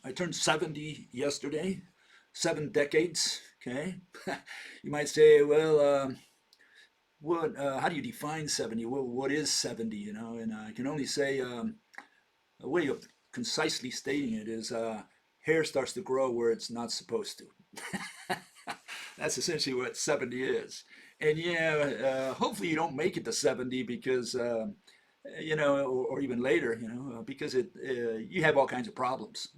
I turned 70 yesterday, 7 decades. Okay. You might say, well, how do you define 70? What is 70? And I can only say a way of concisely stating it is hair starts to grow where it's not supposed to. That's essentially what 70 is. And yeah, hopefully you don't make it to 70 because or even later, because you have all kinds of problems.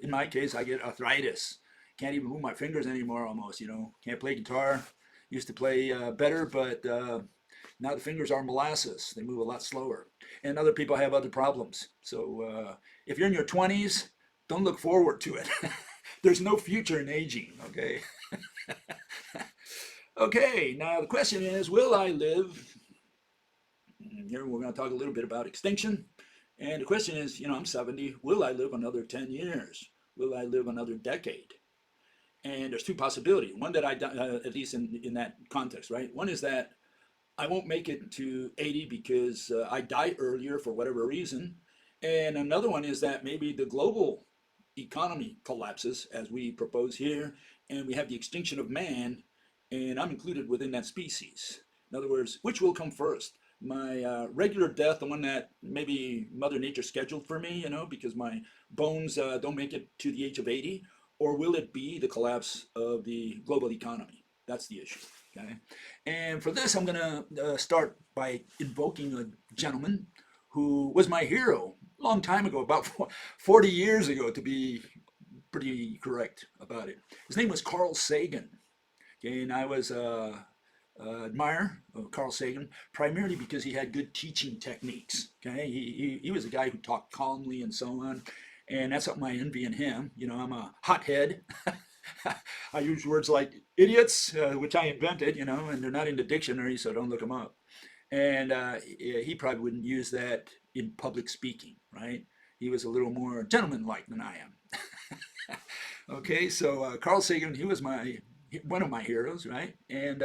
In my case, I get arthritis. Can't even move my fingers anymore almost, Can't play guitar. Used to play better, but now the fingers are molasses. They move a lot slower. And other people have other problems. So if you're in your 20s, don't look forward to it. There's no future in aging, okay? Okay, now the question is, will I live? Here we're going to talk a little bit about extinction. And the question is, I'm 70, will I live another 10 years? Will I live another decade? And there's two possibilities. One that at least in that context, right? One is that I won't make it to 80 because I die earlier for whatever reason. And another one is that maybe the global economy collapses as we propose here, and we have the extinction of man, and I'm included within that species. In other words, which will come first? My regular death, the one that maybe Mother Nature scheduled for me, because my bones don't make it to the age of 80, or will it be the collapse of the global economy? That's the issue. Okay, and for this, I'm going to start by invoking a gentleman who was my hero a long time ago, about 40 years ago, to be pretty correct about it. His name was Carl Sagan. Okay, and I was admire of Carl Sagan primarily because he had good teaching techniques. Okay, he was a guy who talked calmly and so on, and that's something I envy in him. I'm a hothead. I use words like idiots, which I invented, and they're not in the dictionary, so don't look them up. And he probably wouldn't use that in public speaking, right? He was a little more gentlemanlike than I am. Okay, so Carl Sagan, he was one of my heroes, right? And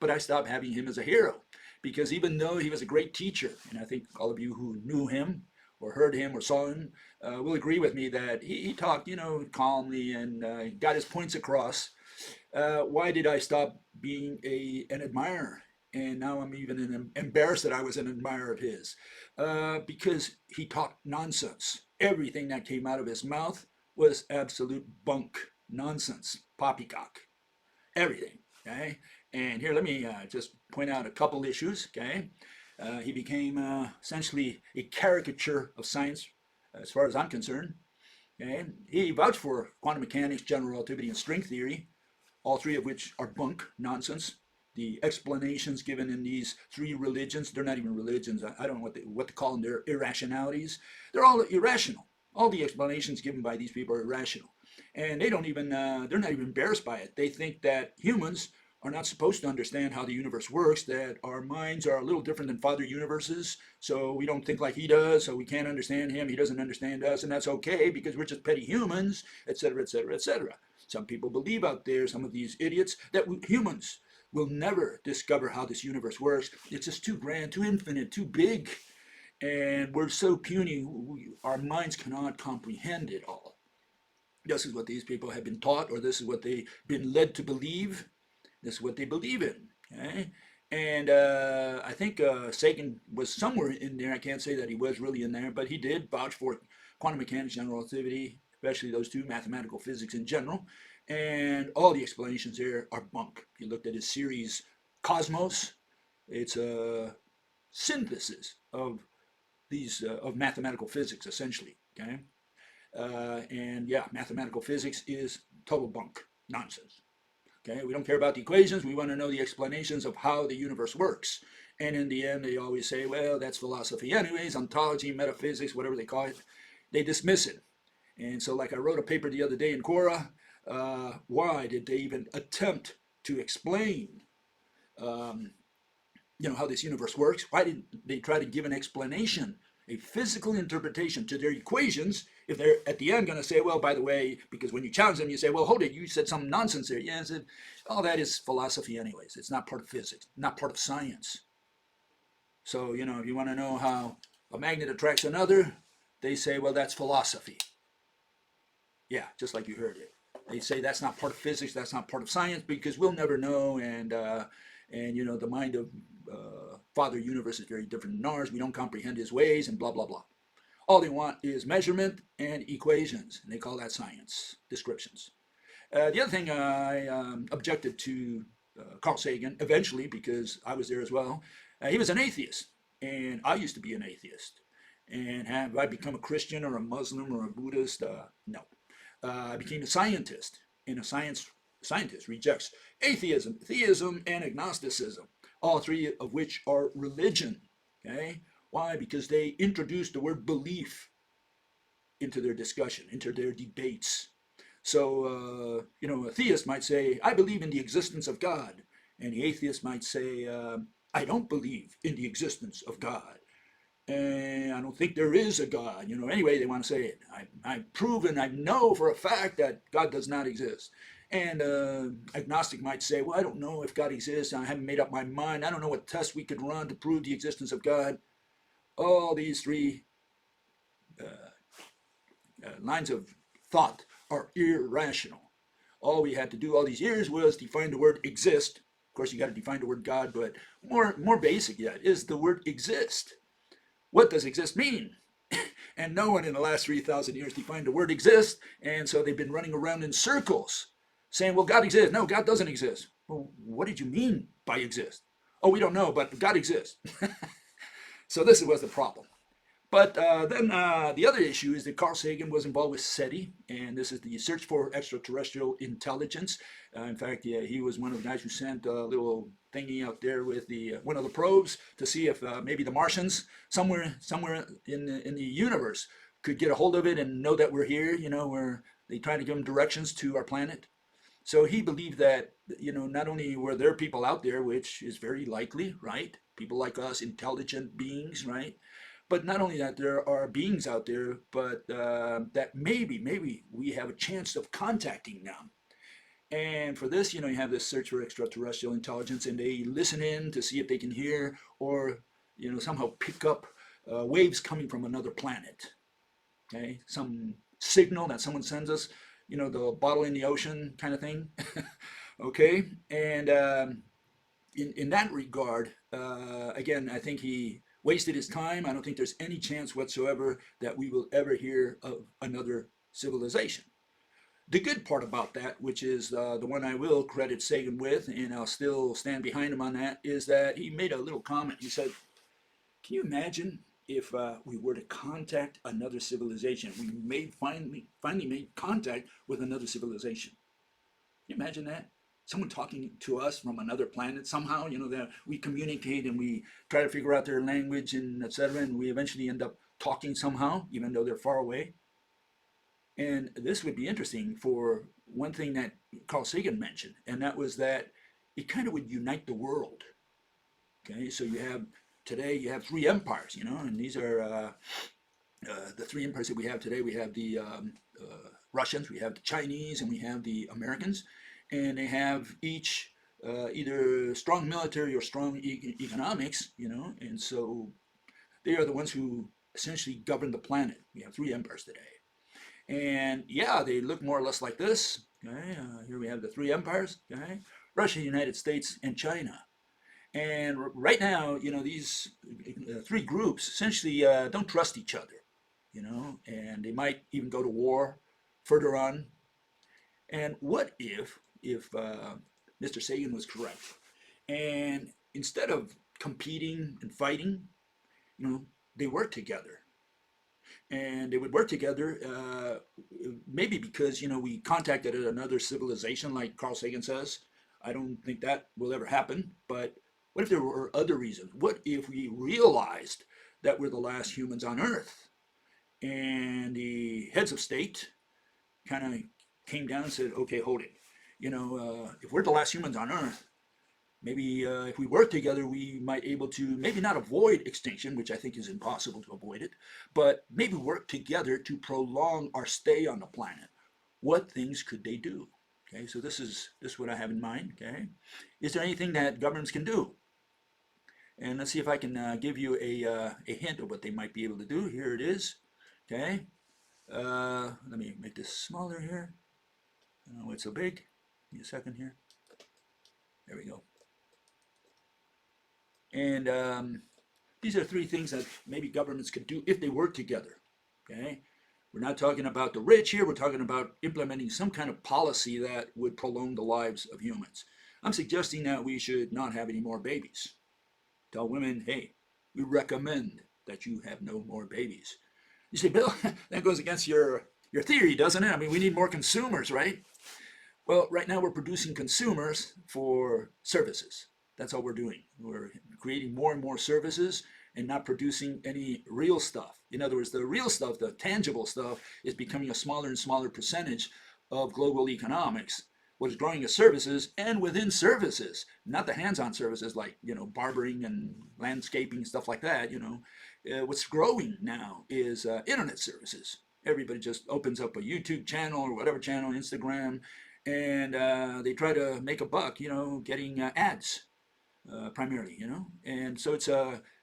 but I stopped having him as a hero because even though he was a great teacher, and I think all of you who knew him or heard him or saw him will agree with me that he talked, calmly and got his points across. Why did I stop being an admirer? And now I'm even embarrassed that I was an admirer of his because he talked nonsense. Everything that came out of his mouth was absolute bunk, nonsense, poppycock, everything. Okay, and here let me just point out a couple issues. Okay, he became essentially a caricature of science, as far as I'm concerned. Okay, he vouched for quantum mechanics, general relativity, and string theory, all three of which are bunk, nonsense. The explanations given in these three religions, they're not even religions. I don't know what to call them. They're irrationalities. They're all irrational. All the explanations given by these people are irrational. And they're not even embarrassed by it. They think that humans are not supposed to understand how the universe works, that our minds are a little different than Father Universe's, so we don't think like he does, so we can't understand him, he doesn't understand us, and that's okay because we're just petty humans, etc., etc., etc. Some people believe out there, some of these idiots, that humans will never discover how this universe works. It's just too grand, too infinite, too big, and we're so puny, our minds cannot comprehend it all. This is what these people have been taught, or this is what they've been led to believe. This is what they believe in. Okay? And I think Sagan was somewhere in there. I can't say that he was really in there, but he did vouch for quantum mechanics, general relativity, especially those two, mathematical physics in general. And all the explanations there are bunk. If you looked at his series Cosmos, it's a synthesis of these of mathematical physics, essentially. Okay, and yeah, mathematical physics is total bunk, nonsense. Okay, we don't care about the equations. We want to know the explanations of how the universe works. And in the end, they always say, well, that's philosophy anyways, ontology, metaphysics, whatever they call it. They dismiss it. And so, like I wrote a paper the other day in Quora, why did they even attempt to explain, how this universe works? Why did they try to give an explanation, a physical interpretation to their equations, if they're at the end going to say, well, by the way, because when you challenge them, you say, well, hold it, you said some nonsense there. Yeah, I said, all that is philosophy anyways. It's not part of physics, not part of science. So, if you want to know how a magnet attracts another, they say, well, that's philosophy. Yeah, just like you heard it. They say that's not part of physics, that's not part of science, because we'll never know, and you know the mind of Father Universe is very different than ours. We don't comprehend his ways, and blah blah blah. All they want is measurement and equations, and they call that science descriptions. The other thing I objected to Carl Sagan eventually, because I was there as well. He was an atheist, and I used to be an atheist. And have I become a Christian or a Muslim or a Buddhist? No. I became a scientist, and a scientist rejects atheism, theism, and agnosticism, all three of which are religion. Okay, why? Because they introduced the word belief into their discussion, into their debates. So, you know, a theist might say, I believe in the existence of God. And the atheist might say, I don't believe in the existence of God. And I don't think there is a God. You know, anyway, they want to say it. I've proven, I know for a fact that God does not exist. And agnostic might say, well, I don't know if God exists. I haven't made up my mind. I don't know what tests we could run to prove the existence of God. All these three lines of thought are irrational. All we had to do all these years was define the word exist. Of course, you got to define the word God, but more basic yet is the word exist. What does exist mean? And no one in the last 3,000 years defined the word exist, and so they've been running around in circles saying, well, God exists. No, God doesn't exist. Well, what did you mean by exist? Oh, we don't know, but God exists. So this was the problem. But then the other issue is that Carl Sagan was involved with SETI, and this is the Search for Extraterrestrial Intelligence. In fact, yeah, he was one of the guys who sent a little thingy out there with the one of the probes to see if maybe the Martians somewhere in the universe could get a hold of it and know that we're here. You know, where they try to give them directions to our planet. So he believed that, you know, not only were there people out there, which is very likely, right? People like us, intelligent beings, right? But not only that there are beings out there, but that maybe we have a chance of contacting them. And for this, you know, you have this search for extraterrestrial intelligence, and they listen in to see if they can hear or, you know, somehow pick up waves coming from another planet. Okay, some signal that someone sends us, you know, the bottle in the ocean kind of thing. Okay, and in that regard, again, I think he wasted his time. I don't think there's any chance whatsoever that we will ever hear of another civilization. The good part about that, which is the one I will credit Sagan with, and I'll still stand behind him on that, is that he made a little comment. He said, can you imagine if we were to contact another civilization? We finally made contact with another civilization. Can you imagine that? Someone talking to us from another planet somehow, you know, that we communicate and we try to figure out their language and etc. And we eventually end up talking somehow, even though they're far away. And this would be interesting for one thing that Carl Sagan mentioned, and that was that it kind of would unite the world. Okay, so today you have three empires, you know, and these are the three empires that we have today. We have the Russians, we have the Chinese, and we have the Americans, and they have each either strong military or strong economics, you know, and so they are the ones who essentially govern the planet. We have three empires today. And yeah, they look more or less like this. Okay, here we have the three empires. Okay, Russia, United States, and China. And right now, you know, these three groups essentially don't trust each other. You know, and they might even go to war further on. And what if Mr. Sagan was correct, and instead of competing and fighting, you know, they work together, and they would work together, maybe because, you know, we contacted another civilization, like Carl Sagan says. I don't think that will ever happen, but what if there were other reasons? What if we realized that we're the last humans on Earth, and the heads of state kind of came down and said, okay, hold it. You know, if we're the last humans on Earth, maybe if we work together, we might able to maybe not avoid extinction, which I think is impossible to avoid it, but maybe work together to prolong our stay on the planet. What things could they do? Okay, so this is what I have in mind. Okay, is there anything that governments can do? And let's see if I can give you a hint of what they might be able to do. Here it is. Okay, Let me make this smaller here. I don't know why it's so big. Give me a second here. There we go. And these are three things that maybe governments could do if they work together. Okay, we're not talking about the rich here. We're talking about implementing some kind of policy that would prolong the lives of humans. I'm suggesting that we should not have any more babies. Tell women, hey, we recommend that you have no more babies. You say, Bill, that goes against your theory, doesn't it? I mean, we need more consumers, right? Well, right now we're producing consumers for services. That's all we're doing. We're creating more and more services and not producing any real stuff. In other words, the real stuff, the tangible stuff, is becoming a smaller and smaller percentage of global economics. What is growing is services, and within services, not the hands-on services like, barbering and landscaping, stuff like that. What's growing now is internet services. Everybody just opens up a YouTube channel or whatever channel, Instagram, and they try to make a buck, getting ads primarily, and so it's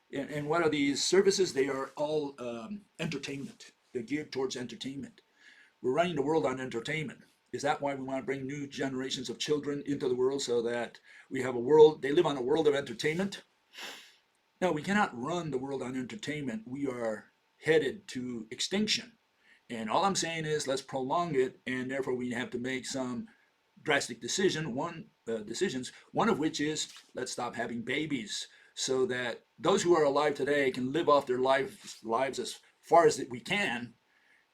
and what are these services? They are all entertainment. They're geared towards entertainment. We're running the world on entertainment. Is that why we want to bring new generations of children into the world so that we have a world, they live on a world of entertainment? No, we cannot run the world on entertainment. We are headed to extinction. And all I'm saying is let's prolong it, and therefore we have to make some drastic decisions, one of which is let's stop having babies so that those who are alive today can live off their lives as far as we can,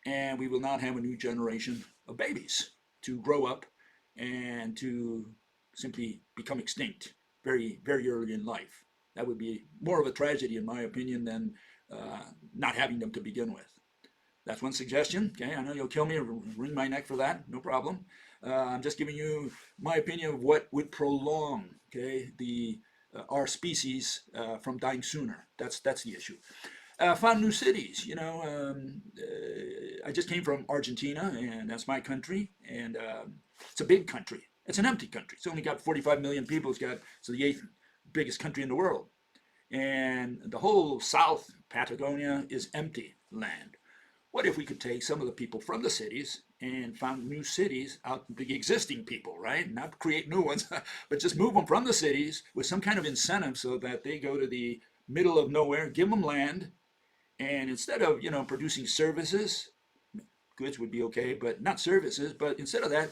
and we will not have a new generation of babies to grow up and to simply become extinct very, very early in life. That would be more of a tragedy, in my opinion, than not having them to begin with. That's one suggestion. Okay, I know you'll kill me or wring my neck for that. No problem. I'm just giving you my opinion of what would prolong, okay, our species from dying sooner. That's the issue. Found new cities. I just came from Argentina, and that's my country, and it's a big country. It's an empty country. It's only got 45 million people. It's the eighth biggest country in the world, and the whole South Patagonia is empty land. What if we could take some of the people from the cities and found new cities out, the existing people, right? Not create new ones, but just move them from the cities with some kind of incentive so that they go to the middle of nowhere, give them land, and instead of, producing services, goods would be okay, but not services, but instead of that,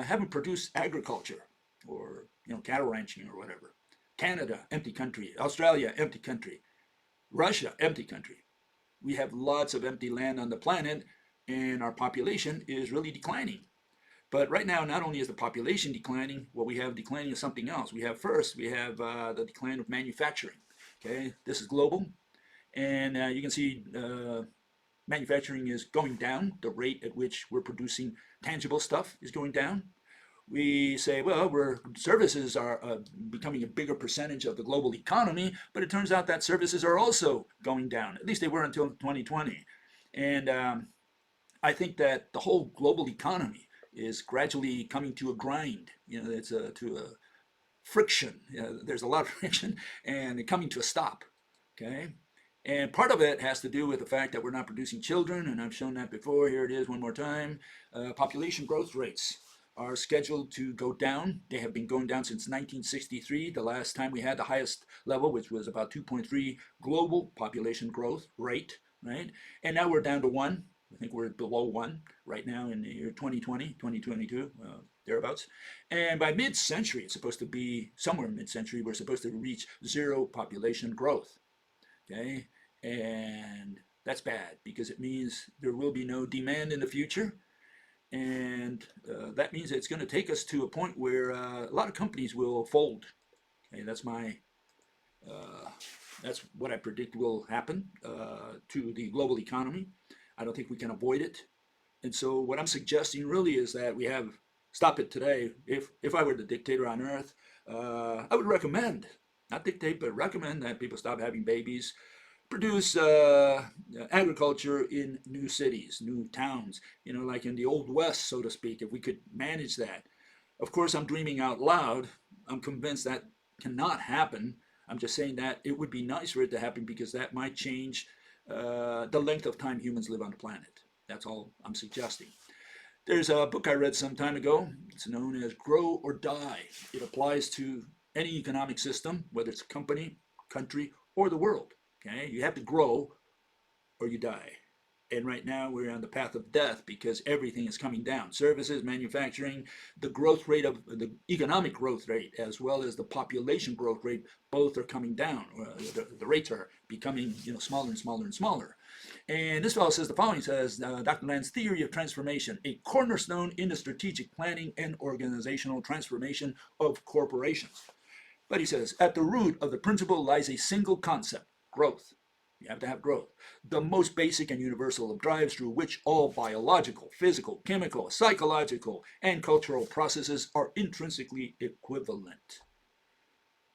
have them produce agriculture or, cattle ranching or whatever. Canada, empty country. Australia, empty country. Russia, empty country. We have lots of empty land on the planet, and our population is really declining. But right now, not only is the population declining, what we have declining is something else. We have the decline of manufacturing. Okay, this is global, and you can see manufacturing is going down. The rate at which we're producing tangible stuff is going down. We say, well, services are becoming a bigger percentage of the global economy, but it turns out that services are also going down. At least they were until 2020. And I think that the whole global economy is gradually coming to a grind. It's to a friction. There's a lot of friction, and coming to a stop. Okay. And part of it has to do with the fact that we're not producing children, and I've shown that before. Here it is one more time. Population growth rates are scheduled to go down. They have been going down since 1963, the last time we had the highest level, which was about 2.3 global population growth rate, right? And now we're down to 1. I think we're below 1 right now in the year 2020, 2022, thereabouts. And by mid-century, it's supposed to be somewhere mid-century, we're supposed to reach 0 population growth, okay? And that's bad because it means there will be no demand in the future. And that means it's going to take us to a point where a lot of companies will fold. Okay, that's what I predict will happen to the global economy. I don't think we can avoid it. And so what I'm suggesting really is that we stop it today. If I were the dictator on earth, I would recommend, not dictate, but recommend that people stop having babies, produce agriculture in new cities, new towns, like in the Old West, so to speak, if we could manage that. Of course, I'm dreaming out loud. I'm convinced that cannot happen. I'm just saying that it would be nice for it to happen because that might change the length of time humans live on the planet. That's all I'm suggesting. There's a book I read some time ago. It's known as Grow or Die. It applies to any economic system, whether it's a company, country, or the world. Okay, you have to grow or you die. And right now we're on the path of death because everything is coming down. Services, manufacturing, the growth rate of the economic growth rate as well as the population growth rate, both are coming down. The rates are becoming smaller and smaller and smaller. And this fellow says the following, says Dr. Land's theory of transformation, a cornerstone in the strategic planning and organizational transformation of corporations. But he says, at the root of the principle lies a single concept, growth. You have to have growth. The most basic and universal of drives through which all biological, physical, chemical, psychological, and cultural processes are intrinsically equivalent.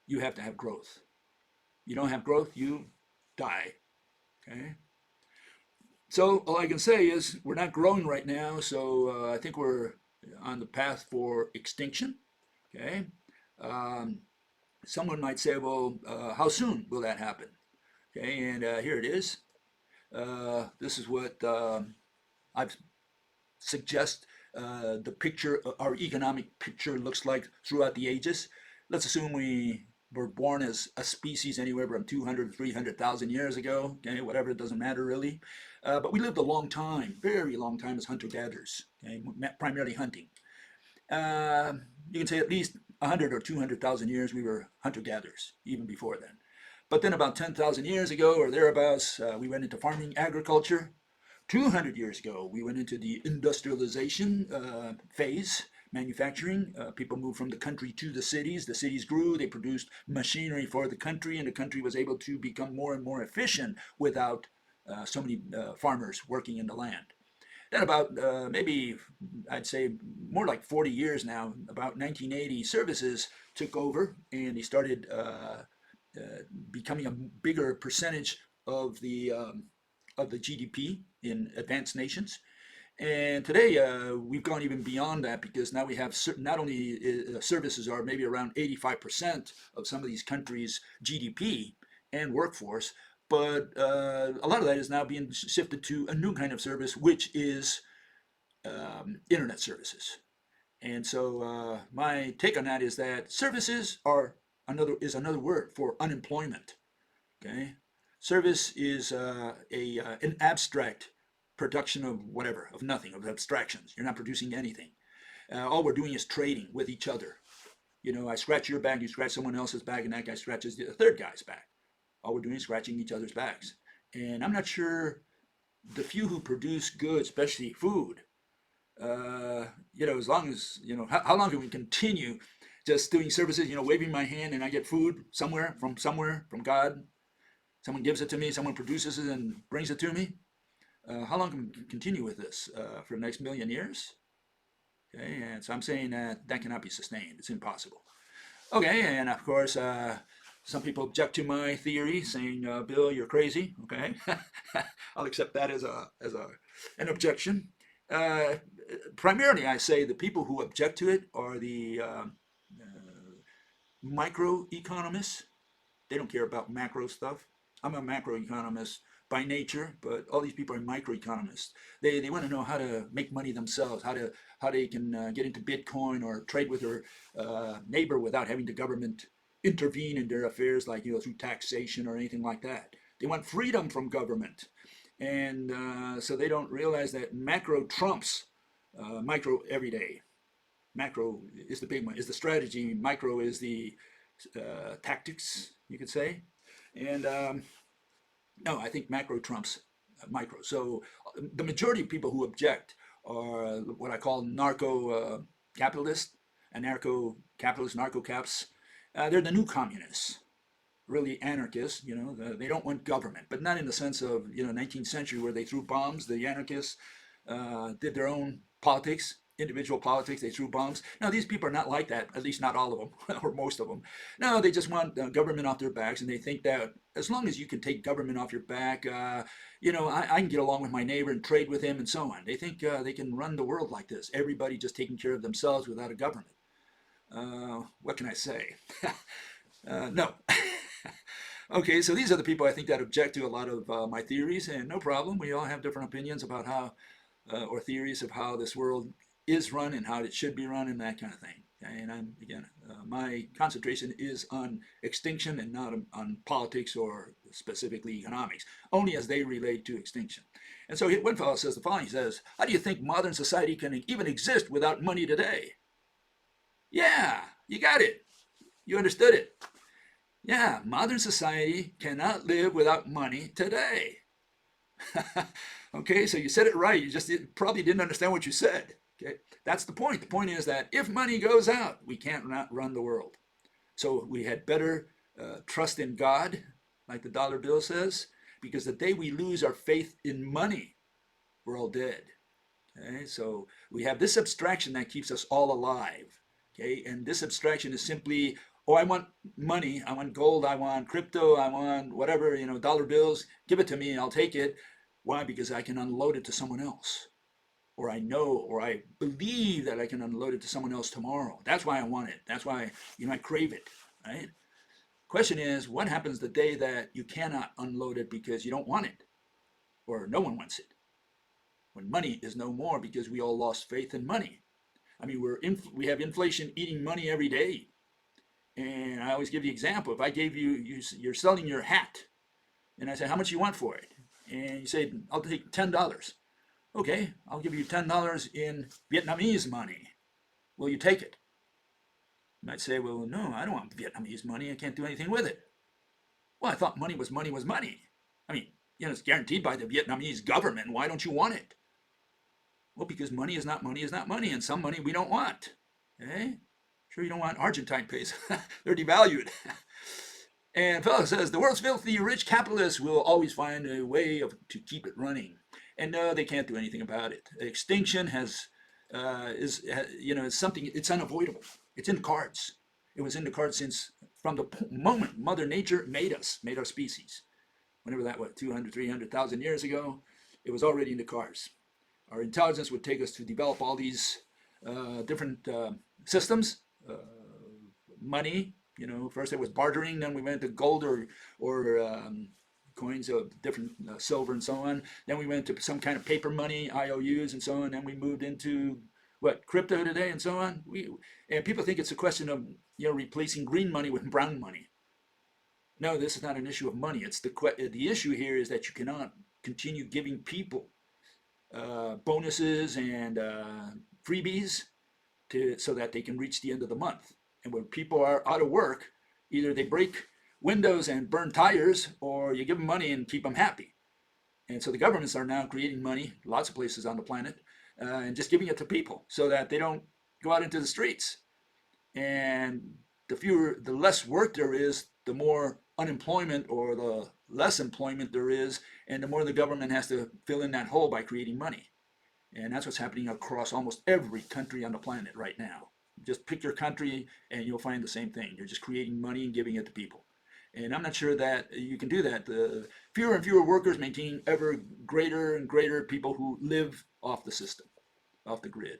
You have to have growth. You don't have growth, you die. Okay? So all I can say is we're not growing right now, so I think we're on the path for extinction. Okay? Someone might say, well, how soon will that happen? Okay, and here it is. This is what I've suggest the picture, our economic picture looks like throughout the ages. Let's assume we were born as a species anywhere from 200 to 300,000 years ago, okay, whatever, it doesn't matter really. But we lived a long time, very long time as hunter-gatherers, okay, primarily hunting. You can say at least 100 or 200,000 years we were hunter-gatherers, even before then. But then about 10,000 years ago or thereabouts, we went into farming agriculture. 200 years ago, we went into the industrialization phase, manufacturing. People moved from the country to the cities. The cities grew. They produced machinery for the country, and the country was able to become more and more efficient without so many farmers working in the land. Then about maybe, I'd say more like 40 years now, about 1980, services took over, and they started becoming a bigger percentage of the GDP in advanced nations. And today we've gone even beyond that because now we have not only services are maybe around 85% of some of these countries' GDP and workforce, but a lot of that is now being shifted to a new kind of service, which is internet services. And so my take on that is that services are another word for unemployment. Okay, service is an abstract production of whatever, of nothing, of abstractions. You're not producing anything. All we're doing is trading with each other. I scratch your back, you scratch someone else's back, and that guy scratches the third guy's back. All we're doing is scratching each other's backs. And I'm not sure the few who produce goods, especially food, as long as, how long can we continue just doing services, waving my hand and I get food somewhere, from God. Someone gives it to me, someone produces it and brings it to me. How long can we continue with this? For the next million years? Okay, and so I'm saying that cannot be sustained. It's impossible. Okay, and of course, some people object to my theory, saying, Bill, you're crazy. Okay, I'll accept that as an objection. Primarily, I say the people who object to it are the microeconomists. They don't care about macro stuff. I'm a macroeconomist by nature, but all these people are microeconomists. They want to know how to make money themselves, how they can get into Bitcoin or trade with their neighbor without having the government intervene in their affairs, like through taxation or anything like that. They want freedom from government, and so they don't realize that macro trumps micro every day. Macro is the big one, is the strategy. Micro is the tactics, you could say. And no, I think macro trumps micro. So the majority of people who object are what I call narco-capitalists, anarcho-capitalists, narco-caps. They're the new communists, really anarchists. They don't want government, but not in the sense of 19th century where they threw bombs. The anarchists did their own politics, individual politics. They threw bombs. Now these people are not like that, at least not all of them, or most of them. No, they just want government off their backs, and they think that as long as you can take government off your back, I can get along with my neighbor and trade with him and so on. They think they can run the world like this. Everybody just taking care of themselves without a government. What can I say? No. Okay, so these are the people I think that object to a lot of my theories, and no problem. We all have different opinions about how or theories of how this world is run and how it should be run and that kind of thing. And my concentration is on extinction and not on politics or specifically economics, only as they relate to extinction. And so one fellow says the following, he says, how do you think modern society can even exist without money today? Yeah, you got it. You understood it. Yeah, modern society cannot live without money today. Okay, so you said it right. You just probably didn't understand what you said. Okay, that's the point. The point is that if money goes out, we can't run the world. So we had better trust in God, like the dollar bill says, because the day we lose our faith in money, we're all dead. Okay, so we have this abstraction that keeps us all alive. Okay, and this abstraction is simply, oh, I want money, I want gold, I want crypto, I want whatever, dollar bills, give it to me and I'll take it. Why? Because I can unload it to someone else. Or I know, or I believe that I can unload it to someone else tomorrow. That's why I want it. That's why, I crave it, right? Question is, what happens the day that you cannot unload it because you don't want it? Or no one wants it? When money is no more because we all lost faith in money. I mean, we have inflation eating money every day. And I always give the example. If I gave you're selling your hat, and I say, how much you want for it? And you say, I'll take $10. Okay, I'll give you $10 in Vietnamese money. Will you take it? You might say, well, no, I don't want Vietnamese money. I can't do anything with it. Well, I thought money was money was money. I mean, it's guaranteed by the Vietnamese government. Why don't you want it? Well, because money is not money is not money, and some money we don't want. Okay? Sure you don't want Argentine pesos. They're devalued. And fellow says, the world's filthy rich capitalists will always find a way to keep it running. And no, they can't do anything about it. Extinction is something, it's unavoidable. It's in the cards. It was in the cards since from the moment Mother Nature made our species. Whenever that was, 200, 300,000 years ago, it was already in the cards. Our intelligence would take us to develop all these different systems, money. First it was bartering, then we went to gold or coins of different silver and so on. Then we went to some kind of paper money, IOUs and so on. Then we moved into crypto today and so on. And people think it's a question of replacing green money with brown money. No, this is not an issue of money. It's the issue here is that you cannot continue giving people bonuses and freebies so that they can reach the end of the month. And when people are out of work, either they break windows and burn tires, or you give them money and keep them happy. And so the governments are now creating money, lots of places on the planet, and just giving it to people so that they don't go out into the streets. And the less work there is, the more unemployment or the less employment there is, and the more the government has to fill in that hole by creating money. And that's what's happening across almost every country on the planet right now. Just pick your country and you'll find the same thing. You're just creating money and giving it to people. And I'm not sure that you can do that. Fewer and fewer workers maintaining ever greater and greater people who live off the system, off the grid.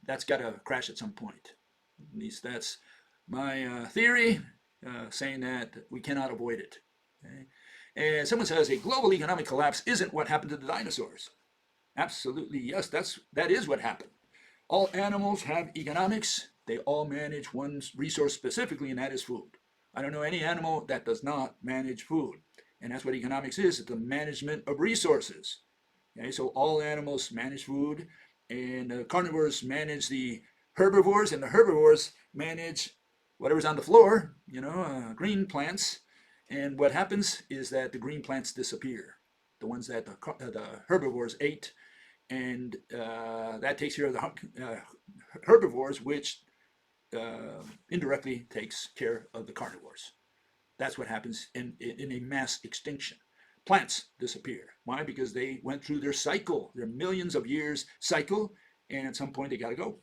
That's got to crash at some point. At least that's my theory, saying that we cannot avoid it. Okay? And someone says a global economic collapse isn't what happened to the dinosaurs. Absolutely, yes, that is what happened. All animals have economics. They all manage one resource specifically, and that is food. I don't know any animal that does not manage food. And that's what economics is. It's the management of resources. Okay, so all animals manage food, and carnivores manage the herbivores, and the herbivores manage whatever's on the floor, green plants. And what happens is that the green plants disappear, the ones that the herbivores ate. And that takes care of the herbivores, which indirectly takes care of the carnivores. That's what happens in a mass extinction. Plants disappear. Why? Because they went through their cycle, their millions of years cycle, and at some point they got to go.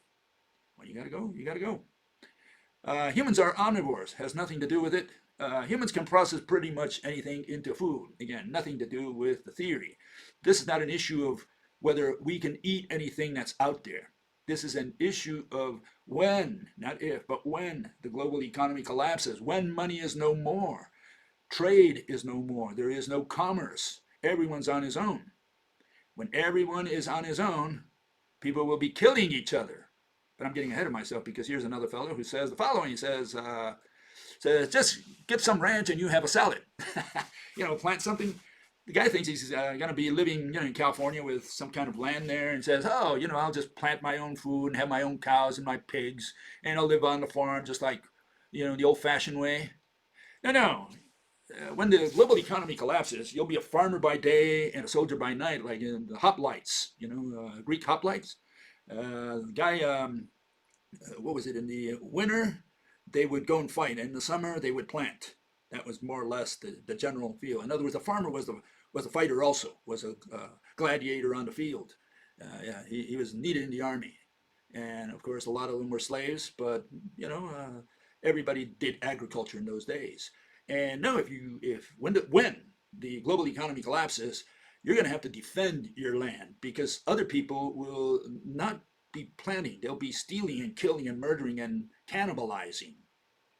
When you got to go, you got to go. Humans are omnivores. Has nothing to do with it. Humans can process pretty much anything into food. Again, nothing to do with the theory. This is not an issue of whether we can eat anything that's out there. This is an issue of when, not if, but when the global economy collapses, when money is no more, trade is no more, there is no commerce, everyone's on his own. When everyone is on his own, people will be killing each other. But I'm getting ahead of myself because here's another fellow who says the following. He says just get some ranch and you have a salad. Plant something. The guy thinks he's going to be living in California with some kind of land there and says, oh, I'll just plant my own food and have my own cows and my pigs and I'll live on the farm just like, the old-fashioned way. No. When the global economy collapses, you'll be a farmer by day and a soldier by night, like in the hoplites, Greek hoplites. The guy, what was it, in the winter, they would go and fight. In the summer, they would plant. That was more or less the general feel. In other words, the farmer was a fighter also, was a gladiator on the field. He was needed in the army. And of course, a lot of them were slaves, but, everybody did agriculture in those days. And no, when the global economy collapses, you're going to have to defend your land because other people will not be planting. They'll be stealing and killing and murdering and cannibalizing.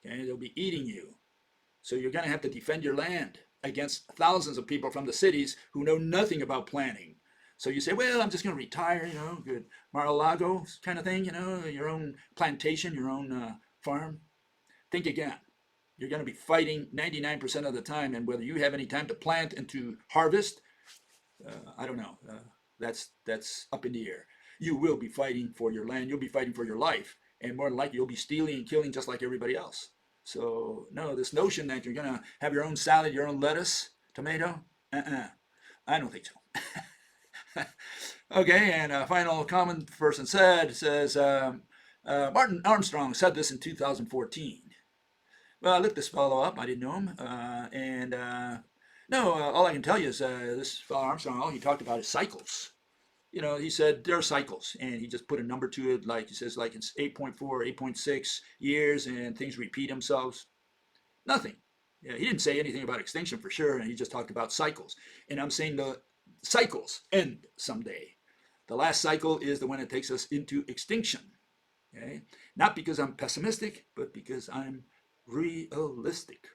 Okay, they'll be eating you. So you're going to have to defend your land against thousands of people from the cities who know nothing about planting. So you say, well, I'm just going to retire, good Mar-a-Lago kind of thing, your own plantation, your own farm. Think again. You're going to be fighting 99% of the time, and whether you have any time to plant and to harvest, I don't know. That's up in the air. You will be fighting for your land. You'll be fighting for your life, and more than likely, you'll be stealing and killing just like everybody else. So no, this notion that you're going to have your own salad, your own lettuce, tomato, I don't think so. Okay, and a final comment the person says, Martin Armstrong said this in 2014. Well, I looked this fellow up. I didn't know him. All I can tell you is this fellow Armstrong, all he talked about is cycles. He said there are cycles, and he just put a number to it, like he says, like it's 8.4, 8.6 years, and things repeat themselves. Nothing. Yeah, he didn't say anything about extinction for sure, and he just talked about cycles. And I'm saying the cycles end someday. The last cycle is the one that takes us into extinction. Okay? Not because I'm pessimistic, but because I'm realistic.